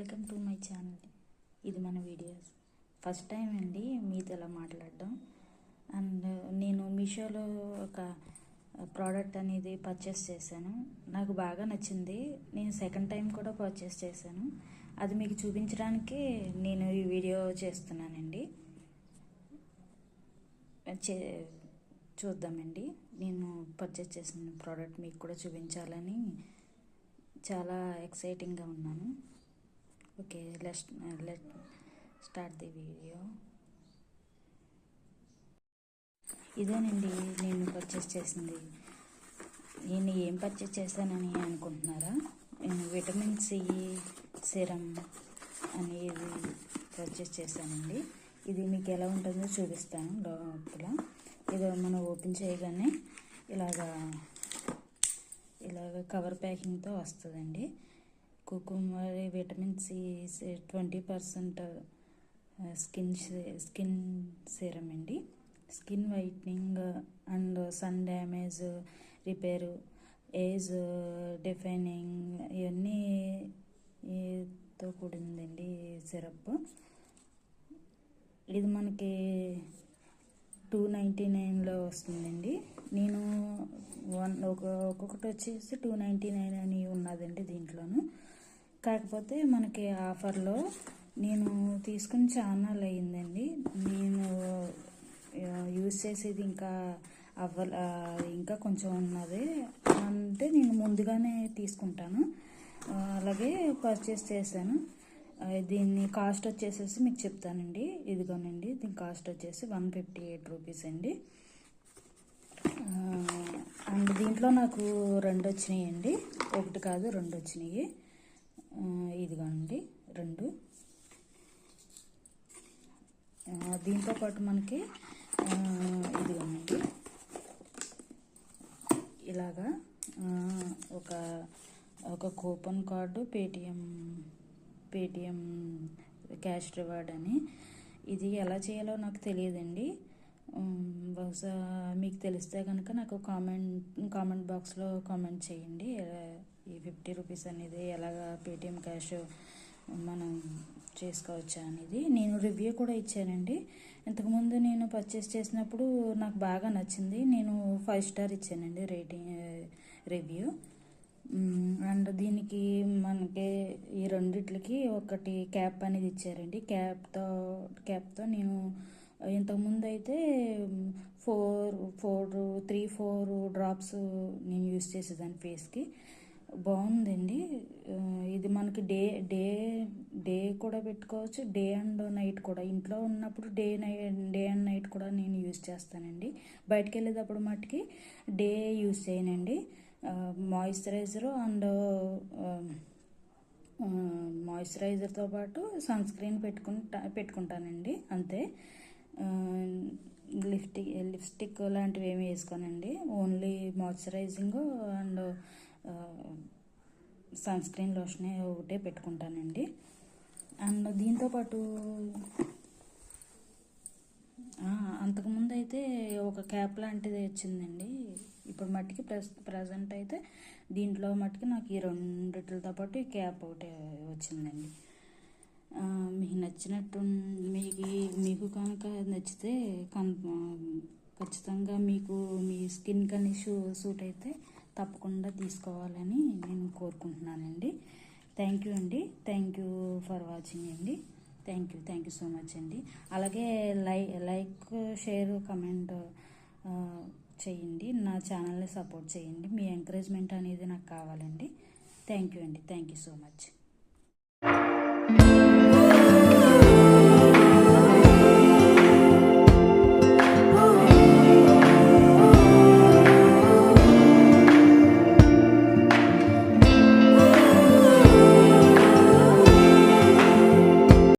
Welcome to my channel. ఇది మన videos first time అండి మీతో ఇలా మాట్లాడడం. అండ్ నేను మీషోలో ఒక ప్రోడక్ట్ అనేది పర్చేస్ చేశాను. నాకు బాగా నచ్చింది. నేను సెకండ్ టైం కూడా పర్చేస్ చేశాను. అది మీకు చూపించడానికి నేను ఈ వీడియో చేస్తున్నానండి. చూద్దామండి. నేను పర్చేస్ చేసిన ప్రోడక్ట్ మీకు కూడా చూపించాలని చాలా ఎక్సైటింగ్గా ఉన్నాను. Okay, let start the video. ఇదేనండి నేను పర్చేస్ చేసింది. నేను ఏం పర్చేస్ చేశానని అనుకుంటున్నారా? నేను విటమిన్-c సెరం అనేది పర్చేస్ చేశానండి. ఇది మీకు ఎలా ఉంటుందో చూపిస్తాను. లోపల ఇది మనం ఓపెన్ చేయగానే ఇలాగా కవర్ ప్యాకింగ్తో వస్తుందండి. కుకుమర్ విటమిన్-c 20% స్కిన్ సీరం అండి. Skin whitening and sun damage repair, age defining ఇవన్నీతో కూడిందండి సిరప్. ఇది మనకి 299లో వస్తుందండి. నేను ఒక్కొక్కటి వచ్చేసి 299 అని ఉన్నదండి దీంట్లోనూ. కాకపోతే మనకి ఆఫర్లో నేను తీసుకుని చాలా అయిందండి. నేను యూజ్ చేసేది ఇంకా కొంచెం ఉన్నది అంటే నేను ముందుగానే తీసుకుంటాను. అలాగే పర్చేస్ చేశాను. దీన్ని కాస్ట్ వచ్చేసేసి మీకు చెప్తానండి. ఇదిగోనండి, దీని కాస్ట్ వచ్చేసి 158 రూపీస్ అండి. అండ్ దీంట్లో నాకు 2 వచ్చినాయండి. ఒకటి కాదు, 2 వచ్చినాయి. ఇదిగోండి 2. దీంతో పాటు మనకి ఇదిగోనండి ఇలాగా ఒక coupon card, Paytm cash reward అని. ఇది ఎలా చేయాలో నాకు తెలియదండి. బహుశా మీకు తెలిస్తే కనుక నాకు కామెంట్ బాక్స్లో కామెంట్ చేయండి. ఈ 50 రూపీస్ అనేది ఎలాగా పేటిఎం క్యాష్ మనం చేసుకోవచ్చా అనేది. నేను రివ్యూ కూడా ఇచ్చానండి. ఇంతకుముందు నేను పర్చేస్ చేసినప్పుడు నాకు బాగా నచ్చింది. నేను 5 స్టార్ ఇచ్చానండి రివ్యూ. అండ్ దీనికి మనకి ఈ రెండిట్లకి ఒకటి క్యాప్ అనేది ఇచ్చారండి. క్యాప్తో నేను ఇంతకుముందు అయితే 3-4 డ్రాప్స్ నేను యూజ్ చేసేదాన్ని ఫేస్కి. బాగుందండి. ఇది మనకి డే కూడా పెట్టుకోవచ్చు, డే అండ్ నైట్ కూడా. ఇంట్లో ఉన్నప్పుడు డే అండ్ నైట్ కూడా నేను యూజ్ చేస్తానండి. బయటకు వెళ్ళేటప్పుడు మట్టుకి డే యూజ్ చేయనండి. మాయిశ్చరైజరు అండ్ మాయిశ్చరైజర్తో పాటు సన్ స్క్రీన్ పెట్టుకుంటానండి, అంతే. లిప్స్టిక్ లాంటివి ఏమి వేసుకోనండి. Only moisturising and sunscreen lotion ఒకటే పెట్టుకుంటానండి. అండ్ దీంతోపాటు అంతకుముందు అయితే ఒక క్యాప్ లాంటిది వచ్చిందండి. ఇప్పుడు మట్టికి ప్రజెంట్ అయితే దీంట్లో మట్టికి నాకు ఈ రెండిటితో పాటు ఈ క్యాప్ ఒకటి వచ్చిందండి. మీకు నచ్చినట్టు మీకు కనుక నచ్చితే ఖచ్చితంగా మీకు మీ స్కిన్ కానీ సూట్ అయితే తప్పకుండా తీసుకోవాలని నేను కోరుకుంటున్నానండి. థ్యాంక్ యూ అండి. థ్యాంక్ యూ ఫర్ వాచింగ్ అండి. థ్యాంక్ యూ సో మచ్ అండి. అలాగే లైక్ షేర్ కామెంట్ చేయండి. నా ఛానల్ని సపోర్ట్ చేయండి. మీ ఎంకరేజ్మెంట్ అనేది నాకు కావాలండి. థ్యాంక్ యూ అండి. Thank you so much.